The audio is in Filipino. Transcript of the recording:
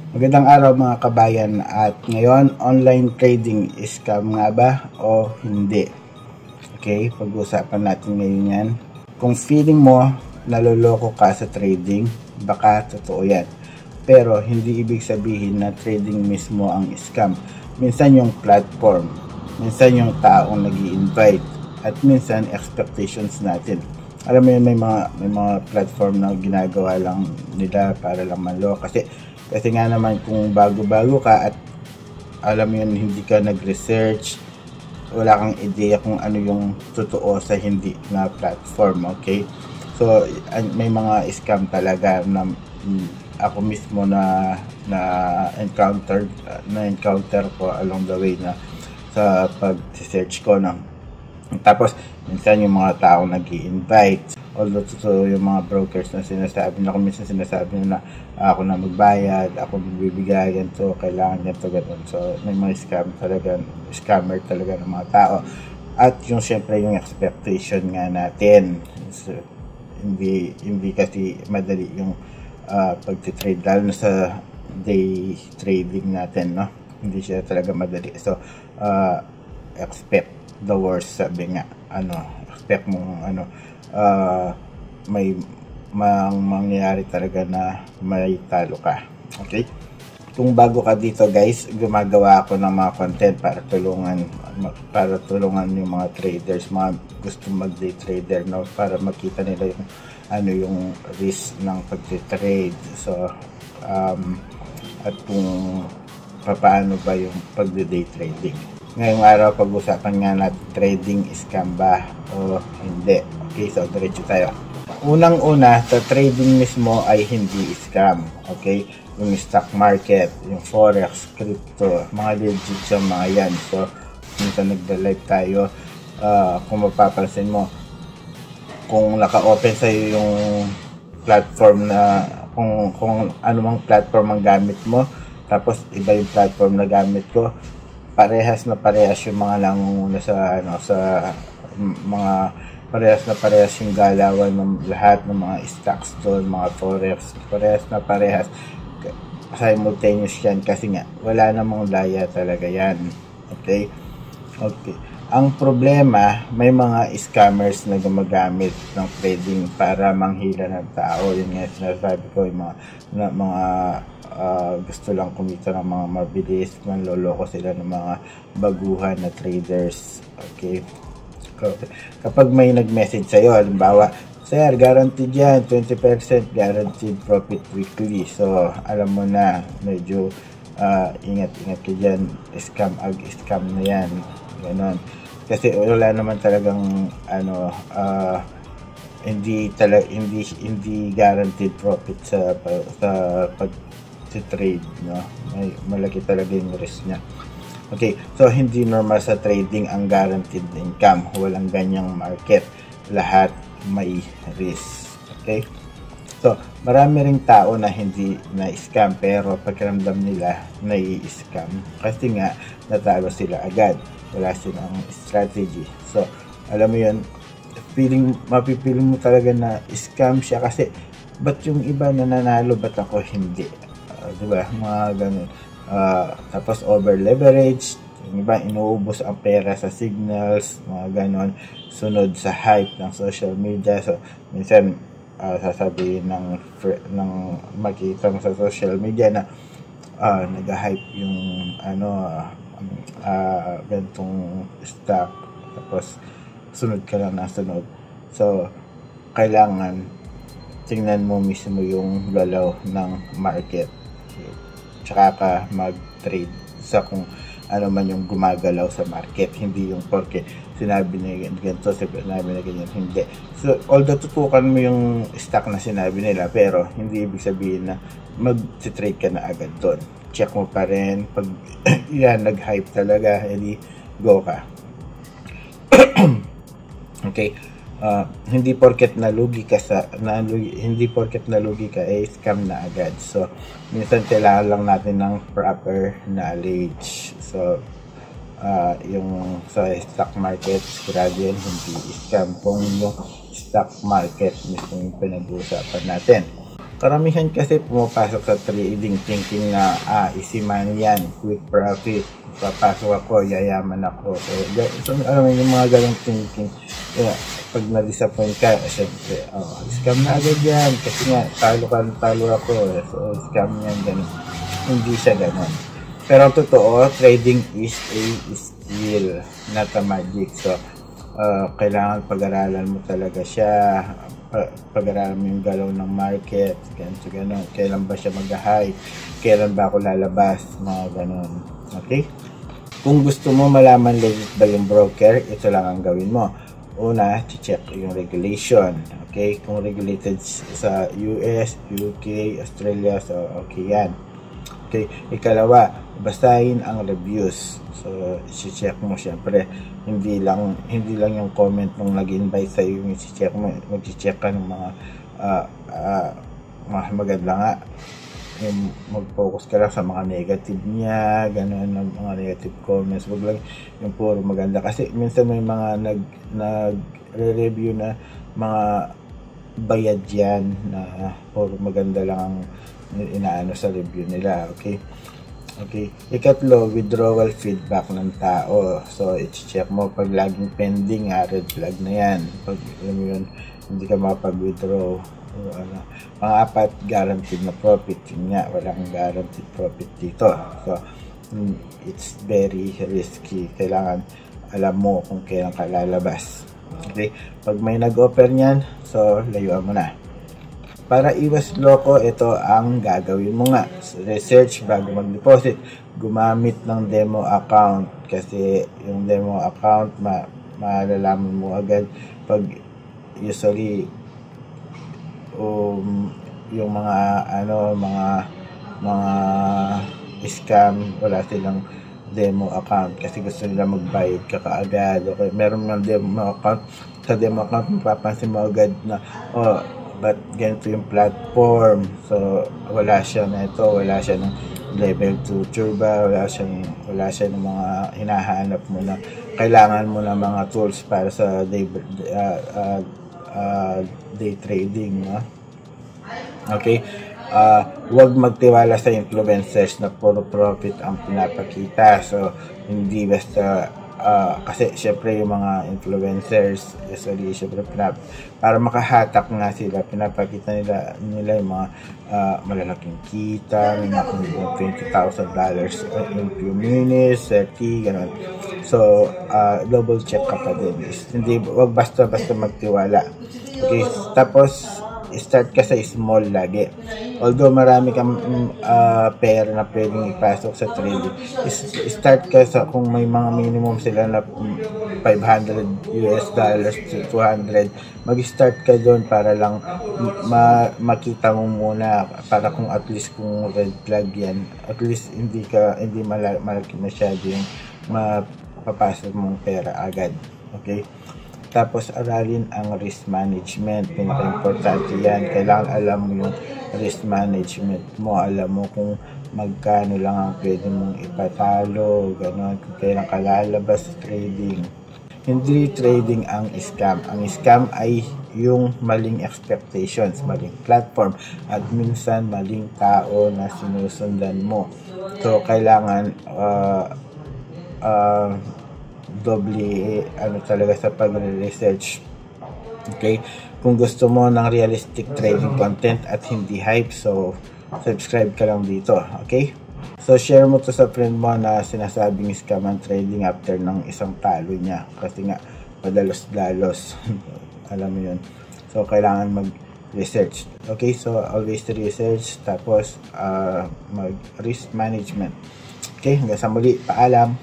Magandang araw mga kabayan, at ngayon online trading scam nga ba o hindi? Okay, pag-uusapan natin ngayon yan. Kung feeling mo naloloko ka sa trading, baka totoo yan. Pero hindi ibig sabihin na trading mismo ang scam. Minsan yung platform, minsan yung taong nag-i-invite, at minsan expectations natin. Alam mo yun, may mga platform na ginagawa lang nila para lang manloko. Kasi nga naman, kung bago-bago ka at alam mo yun, hindi ka nag-research, wala kang ideya kung ano yung totoo sa hindi na platform, okay? So, may mga scam talaga na ako mismo na encounter ko along the way na sa pag-search ko, no? Tapos, minsan yung mga taong nag-i-invite, although totoo yung mga brokers na sinasabi na, kung minsan sinasabi na ako na magbayad, ako magbibigay, ganito, kailangan ganito, ganito. So, may mga scammer talaga ng mga tao. At yung syempre yung expectation nga natin. So, hindi kasi madali yung pag-trade, lalo na sa day trading natin, no? Hindi siya talaga madali. So, expect the worst, sabi nga, expect mong may mangyayari talaga na may talo ka. Okay? Kung bago ka dito, guys, gumagawa ako ng mga content para tulungan yung mga traders, mga gusto mag-day trader, no, para makita nila yung yung risk ng pag-trade. So, at kung paano ba yung pag-day trading. Ngayong araw, pag-usapan nga natin, trading scam ba o hindi. Okay, so diretso tayo. Unang-una, sa trading mismo ay hindi scam. Okay, yung stock market, yung forex, crypto, mga legit yung mga yan. So, minsan nagda-live tayo, kung mapapansin mo, kung naka-open sa'yo yung platform na, kung anumang platform ang gamit mo, tapos iba yung platform na gamit ko, parehas yung mga nangunguna sa parehas yung galawan ng lahat ng mga stocks doon, mga forex, parehas simultaneous yan, kasi nga wala namang laya talaga yan. Okay, ang problema, may mga scammers na gumagamit ng trading para manghila ng tao. Yun nga sinasabi ko, yung mga gusto lang kumita ng mga mabilis, manloloko sila ng mga baguhan na traders. Okay, kapag may nag-message sa'yo, halimbawa, sir, guaranteed yan, 20% guaranteed profit weekly. So, alam mo na, medyo ingat-ingat ka dyan, scam na yan, ganon. Kasi wala naman talagang hindi guaranteed profit sa pag-trade, no? May malaki talaga yung risk niya. Okay, so hindi normal sa trading ang guaranteed income. Walang ganyang market. Lahat may risk. Okay? So, marami ring tao na hindi na-scam, pero pakiramdam nila na-i-scam kasi nga natalo sila agad. Wala silang strategy. So, alam mo yun, mapipiling mo talaga na scam siya kasi ba't yung iba nananalo, ba't ako hindi? Diba? Mga ganun. Tapos over leverage, yung iba inuubos ang pera sa signals, mga ganon, sunod sa hype ng social media. So minsan sasabihin ng makita mo sa social media na nag-hype yung gantong stock, tapos sunod ka lang na sunod. So kailangan tingnan mo mismo yung galaw ng market, tsaka ka mag-trade sa kung ano man yung gumagalaw sa market, hindi yung porque sinabi na ganito, sinabi na ganyan, hindi. So, although tutukan mo yung stock na sinabi nila, pero hindi ibig sabihin na mag-trade ka na agad doon. Check mo pa rin, pag yan, nag-hype talaga, edi go ka. Okay, hindi porket nalugi ka scam na agad. So minsan kailangan lang natin ng proper knowledge. So yung sa stock market, sigurado yan hindi scam kung yung stock market mismo yung pinag-uusapan natin. Karamihan kasi pumapasok sa trading thinking na easy money yan, quick profit, papasok ako, yayaman ako. So alam mo yung mga ganong thinking. Kaya pag na-disappoint ka, syempre, scam na agad yan. Kasi nga, talo ako. So, scam yan, ganun. Hindi siya ganun. Pero ang totoo, trading is a skill, not a magic. So, kailangan pag-aralan mo talaga siya. Pag-aralan mo yung galaw ng market, ganun. Kailan ba siya mag-high? Kailan ba ako lalabas? Mga ganun. Okay? Kung gusto mo malaman legit ba yung broker, ito lang ang gawin mo. Una, check yung regulation. Okay? Kung regulated sa US, UK, Australia, so okay yan. Okay? Ikalawa, basahin ang reviews. So, i-check mo syempre. Hindi lang yung comment nung nag-invite sa iyo yung i-check mo. Mag-check ka ng mga maganda nga. Yung mag-focus ka lang sa mga negative niya, gano'n, mga negative comments. Wag lang yung puro maganda. Kasi minsan may mga nagre-review na mga bayad yan na puro maganda lang ang inaano sa review nila. Okay? Okay. Ikatlo, withdrawal feedback ng tao. So, i-check mo pag laging pending, red flag na yan. Pag yun, hindi ka mapag-withdraw. Pang-apat, guaranteed na profit. Yun nga, walang guaranteed profit dito. So, it's very risky. Kailangan alam mo kung kailan ka lalabas. Okay? Pag may nag-offer niyan, so, layuan mo na. Para iwas loko, ito ang gagawin mo nga. Research bago mag-deposit. Gumamit ng demo account. Kasi yung demo account, malalaman mo agad pag usually yung mga scam, wala silang demo account kasi gusto nila magbayad ka kaagad. Okay, meron ng demo account. Sa demo account mapapansin mo agad na but ganito yung platform, so wala siya na ito, wala siya ng level 2 turbo, wala siya ng mga hinahanap mo na kailangan mo na mga tools para sa day trading, no? Okay? Huwag magtiwala sa influencers na puro profit ang pinapakita. So, hindi basta kasi syempre yung mga influencers usually syempre para makahatak nga sila, pinapakita nila yung mga malalaking kita, may mga $20,000 in few minutes, 30, gano'n. So, double check ka pa din. Hindi, wag basta magtiwala. Okay, tapos start ka sa small lagi. Although marami kang pera na pwedeng ipasok sa trading, start ka sa kung may mga minimum sila na $500 to 200, mag-start ka doon para lang makita mo muna, para kung at least kung red flag yan, at least hindi malaki masyado yung mapapasok mong pera agad. Okay? Tapos, aralin ang risk management. Pinaka-importante yan. Kailangan alam mo yung risk management mo. Alam mo kung magkano lang ang pwede mong ipatalo. Ganon. Kung kailan ka lalabas sa trading. Hindi trading ang scam. Ang scam ay yung maling expectations, maling platform, at minsan maling tao na sinusundan mo. So, kailangan doble talaga sa pag-research. Okay? Kung gusto mo ng realistic trading content at hindi hype, so subscribe ka lang dito. Okay? So share mo to sa friend mo na sinasabing scam ang trading after ng isang talo niya kasi nga padalos-dalos. Alam mo yun. So kailangan mag-research. Okay? So always research, tapos mag-risk management. Okay? Hanggang sa muli. Paalam!